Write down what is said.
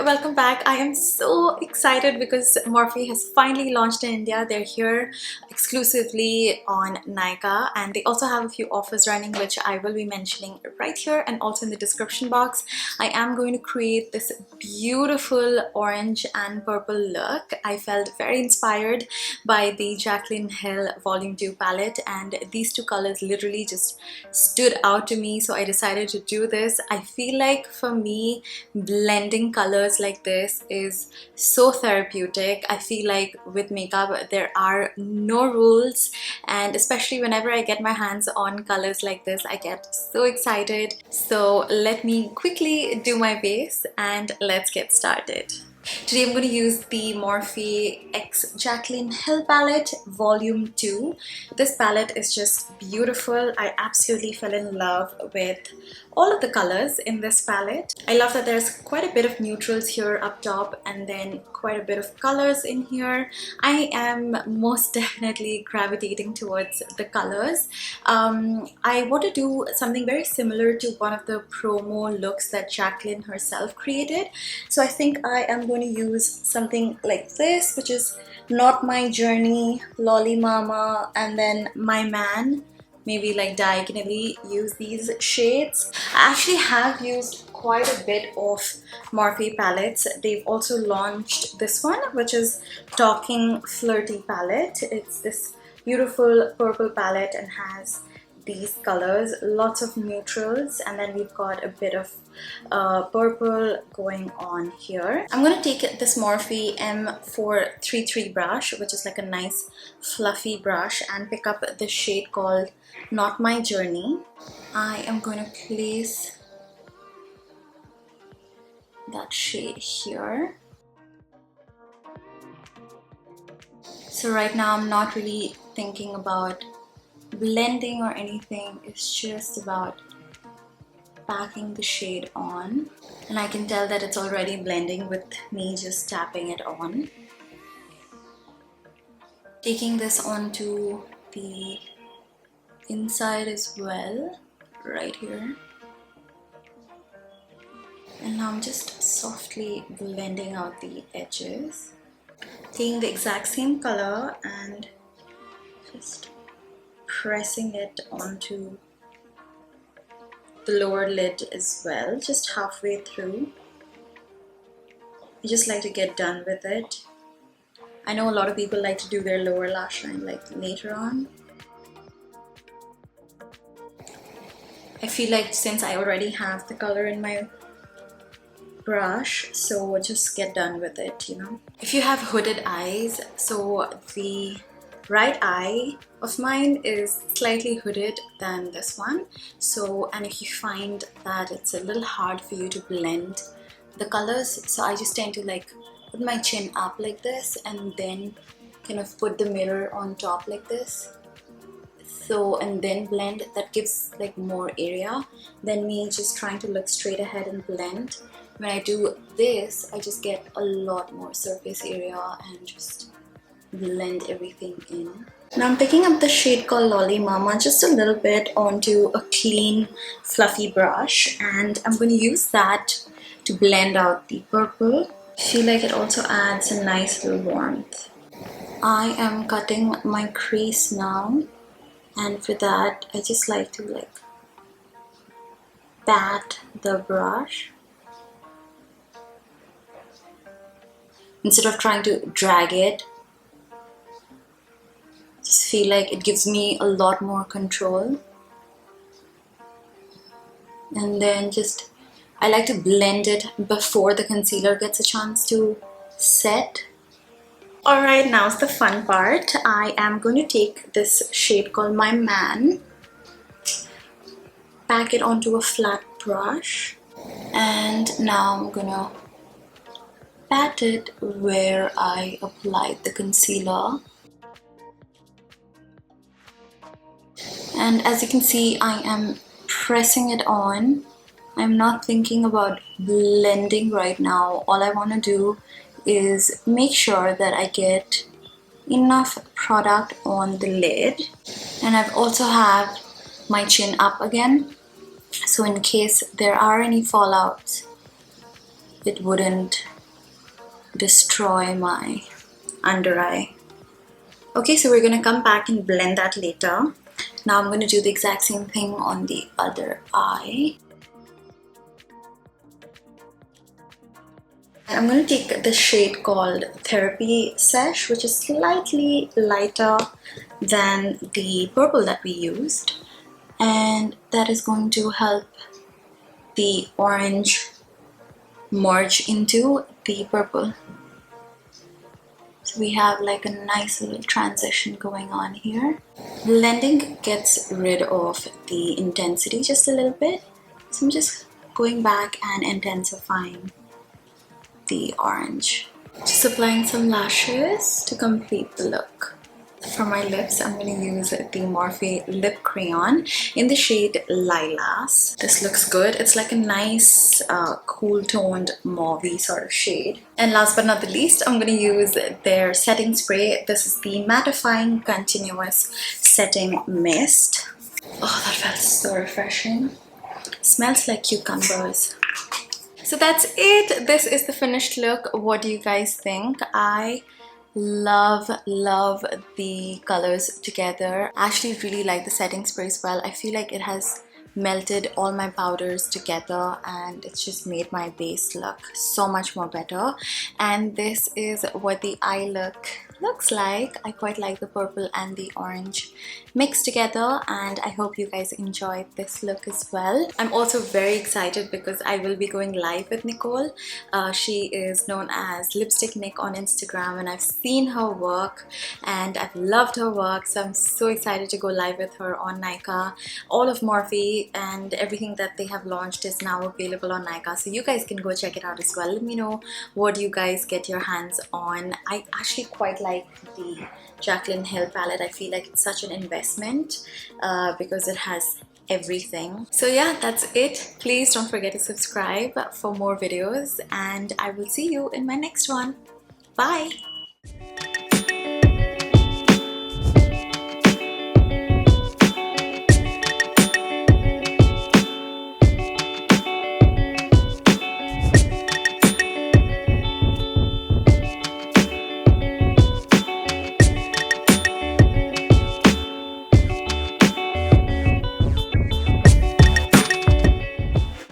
welcome back. I am so excited because Morphe has finally launched in India. They're here exclusively on Nykaa, and they also have a few offers running, which I will be mentioning right here and also in the description box. I am going to create this beautiful orange and purple look. I felt very inspired by the Jaclyn Hill Volume 2 palette, and these two colors literally just stood out to me, so I decided to do this. I feel like for me, blending colors like this is so therapeutic. I feel like with makeup there are no rules, and especially whenever I get my hands on colors like this, I get so excited. So let me quickly do my base and let's get started. Today I'm going to use the Morphe X Jaclyn Hill palette Volume 2. This palette is just beautiful. I absolutely fell in love with all of the colors in this palette. I love that there's quite a bit of neutrals here up top and then quite a bit of colors in here. I am most definitely gravitating towards the colors. I want to do something very similar to one of the promo looks that Jaclyn herself created. So I think I am going to use something like this, which is Not My Journey, Lolly Mama, and then My Man. Maybe like diagonally use these shades. I actually have used quite a bit of Morphe palettes. They've also launched this one, which is Talking Flirty palette. It's this beautiful purple palette and has these colors, lots of neutrals, and then we've got a bit of purple going on here. I'm going to take this Morphe M433 brush, which is like a nice fluffy brush, and pick up the shade called Not My Journey. I am going to place that shade here. So right now I'm not really thinking about blending or anything. It's just about packing the shade on, and I can tell that it's already blending with me just tapping it on. Taking this onto the inside as well, right here, and now I'm just softly blending out the edges, taking the exact same color and just pressing it onto the lower lid as well, just halfway through. I just like to get done with it. I know a lot of people like to do their lower lash line like later on. I feel like since I already have the color in my brush, so just get done with it, you know. If you have hooded eyes, so the right eye of mine is slightly hooded than this one, so, and if you find that it's a little hard for you to blend the colors, so I just tend to like put my chin up like this and then kind of put the mirror on top like this, so, and then blend. That gives like more area than me just trying to look straight ahead and blend. When I do this, I just get a lot more surface area and just blend everything in. Now I'm picking up the shade called Lolly Mama just a little bit onto a clean fluffy brush, and I'm going to use that to blend out the purple. I feel like it also adds a nice little warmth. I am cutting my crease now, and for that I just like to like pat the brush instead of trying to drag it. Just feel like it gives me a lot more control. And then just, I like to blend it before the concealer gets a chance to set. Alright, now's the fun part. I am going to take this shade called My Man, pack it onto a flat brush, and now I'm gonna pat it where I applied the concealer. And as you can see, I am pressing it on. I'm not thinking about blending right now. All I want to do is make sure that I get enough product on the lid. And I've also have my chin up again, so in case there are any fallouts, it wouldn't destroy my under eye. Okay, so we're gonna come back and blend that later. Now I'm gonna do the exact same thing on the other eye. I'm going to take the shade called Therapy Sesh, which is slightly lighter than the purple that we used, and that is going to help the orange merge into the purple. So we have like a nice little transition going on here. Blending gets rid of the intensity just a little bit, so I'm just going back and intensifying the orange. Just applying some lashes to complete the look. For my lips, I'm going to use the Morphe lip crayon in the shade LYLAS. This looks good. It's like a nice cool toned mauve sort of shade. And last but not the least, I'm going to use their setting spray. This is the Mattifying Continuous Setting Mist. Oh, that felt so refreshing. Smells like cucumbers. So that's it. This is the finished look. What do you guys think? I love the colors together. I actually really like the setting spray as well. I feel like it has melted all my powders together and it's just made my base look so much more better. And this is what the eye look looks like. I quite like the purple and the orange mixed together, and I hope you guys enjoyed this look as well. I'm also very excited because I will be going live with Nicole. She is known as Lipstick Nick on Instagram, and I've seen her work and I've loved her work, so I'm so excited to go live with her on Nykaa. All of Morphe and everything that they have launched is now available on Nykaa, so you guys can go check it out as well. Let me know what you guys get your hands on. I actually quite like the Jaclyn Hill palette. I feel like it's such an investment because it has everything. So yeah, that's it. Please don't forget to subscribe for more videos, and I will see you in my next one. Bye.